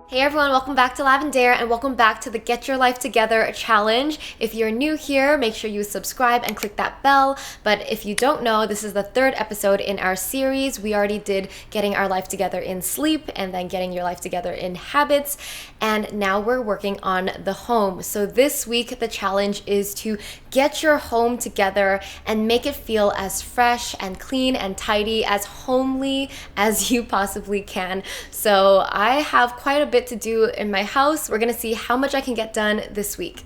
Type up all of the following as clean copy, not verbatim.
Hey everyone, welcome back to Lavendaire and welcome back to the Get Your Life Together challenge. If you're new here, make sure you subscribe and click that bell. But if you don't know, this is the third episode in our series. We already did getting our life together in sleep and then getting your life together in habits. And now we're working on the home. So this week, the challenge is to get your home together and make it feel as fresh and clean and tidy, as homely as you possibly can. So I have quite a bit to do in my house. We're gonna see how much I can get done this week.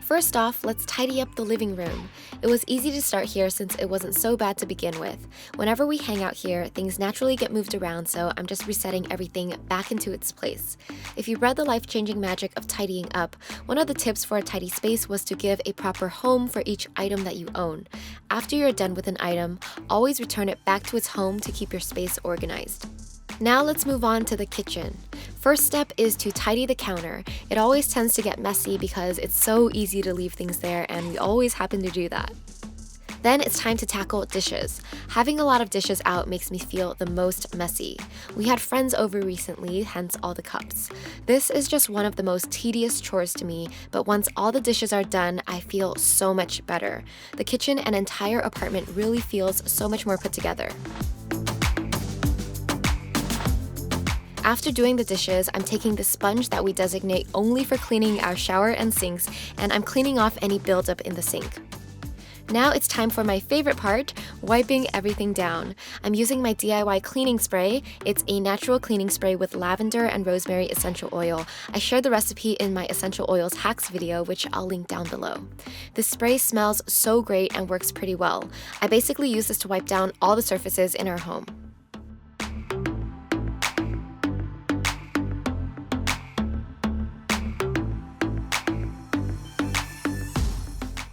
First off, let's tidy up the living room. It was easy to start here since it wasn't so bad to begin with. Whenever we hang out here, things naturally get moved around, so I'm just resetting everything back into its place. If you read The Life-Changing Magic of Tidying Up, one of the tips for a tidy space was to give a proper home for each item that you own. After you're done with an item, always return it back to its home to keep your space organized. Now let's move on to the kitchen. First step is to tidy the counter. It always tends to get messy because it's so easy to leave things there, and we always happen to do that. Then it's time to tackle dishes. Having a lot of dishes out makes me feel the most messy. We had friends over recently, hence all the cups. This is just one of the most tedious chores to me, but once all the dishes are done, I feel so much better. The kitchen and entire apartment really feels so much more put together. After doing the dishes, I'm taking the sponge that we designate only for cleaning our shower and sinks, and I'm cleaning off any buildup in the sink. Now it's time for my favorite part, wiping everything down. I'm using my DIY cleaning spray. It's a natural cleaning spray with lavender and rosemary essential oil. I shared the recipe in my essential oils hacks video, which I'll link down below. This spray smells so great and works pretty well. I basically use this to wipe down all the surfaces in our home.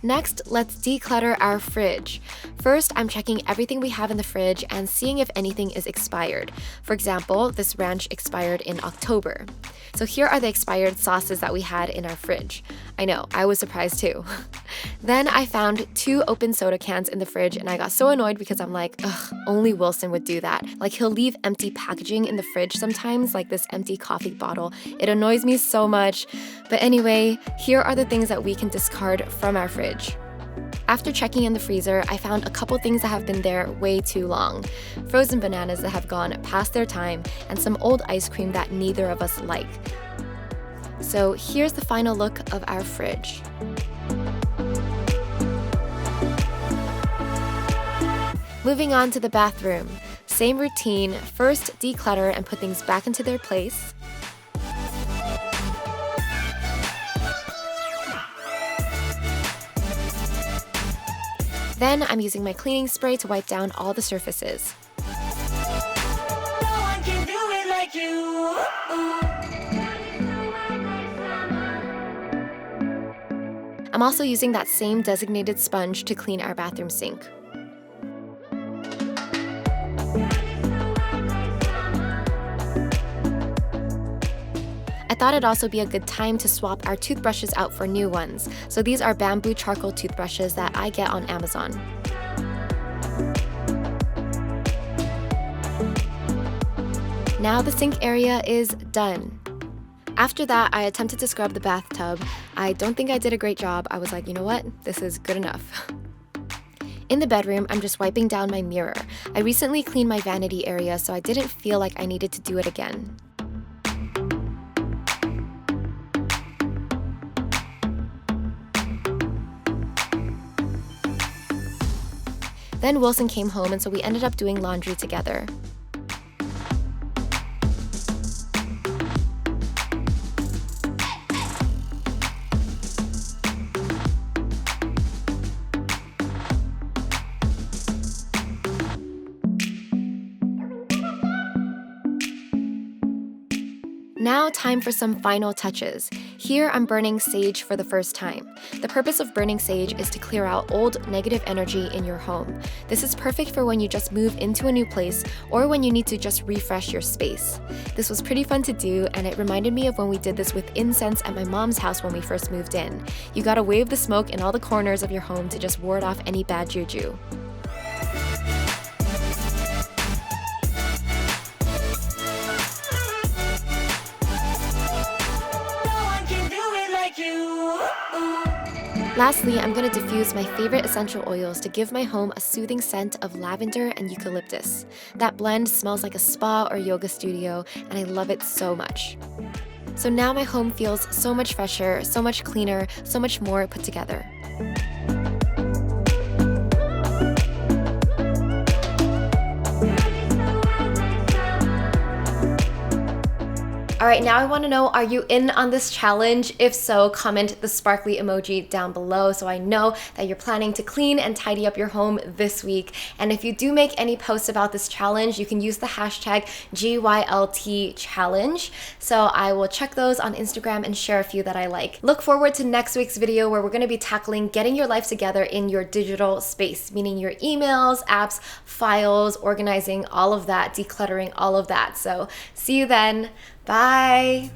Next, let's declutter our fridge. First, I'm checking everything we have in the fridge and seeing if anything is expired. For example, this ranch expired in October. So here are the expired sauces that we had in our fridge. I know, I was surprised too. Then I found 2 open soda cans in the fridge and I got so annoyed because I'm like, ugh, only Wilson would do that. Like, he'll leave empty packaging in the fridge sometimes, like this empty coffee bottle. It annoys me so much. But anyway, here are the things that we can discard from our fridge. After checking in the freezer, I found a couple things that have been there way too long. Frozen bananas that have gone past their time, and some old ice cream that neither of us like. So here's the final look of our fridge. Moving on to the bathroom. Same routine, first declutter and put things back into their place. Then I'm using my cleaning spray to wipe down all the surfaces. No one can do it like you. I'm also using that same designated sponge to clean our bathroom sink. I thought it'd also be a good time to swap our toothbrushes out for new ones. So these are bamboo charcoal toothbrushes that I get on Amazon. Now the sink area is done. After that, I attempted to scrub the bathtub. I don't think I did a great job. I was like, you know what? This is good enough. In the bedroom, I'm just wiping down my mirror. I recently cleaned my vanity area, so I didn't feel like I needed to do it again. Then Wilson came home, and so we ended up doing laundry together. Now time for some final touches. Here I'm burning sage for the first time. The purpose of burning sage is to clear out old negative energy in your home. This is perfect for when you just move into a new place or when you need to just refresh your space. This was pretty fun to do, and it reminded me of when we did this with incense at my mom's house when we first moved in. You gotta wave the smoke in all the corners of your home to just ward off any bad juju. Lastly, I'm going to diffuse my favorite essential oils to give my home a soothing scent of lavender and eucalyptus. That blend smells like a spa or yoga studio, and I love it so much. So now my home feels so much fresher, so much cleaner, so much more put together. All right, now I want to know, are you in on this challenge? If so, comment the sparkly emoji down below so I know that you're planning to clean and tidy up your home this week. And if you do make any posts about this challenge, you can use the hashtag GYLT challenge. So I will check those on Instagram and share a few that I like. Look forward to next week's video where we're going to be tackling getting your life together in your digital space, meaning your emails, apps, files, organizing, all of that, decluttering, all of that. So see you then. Bye.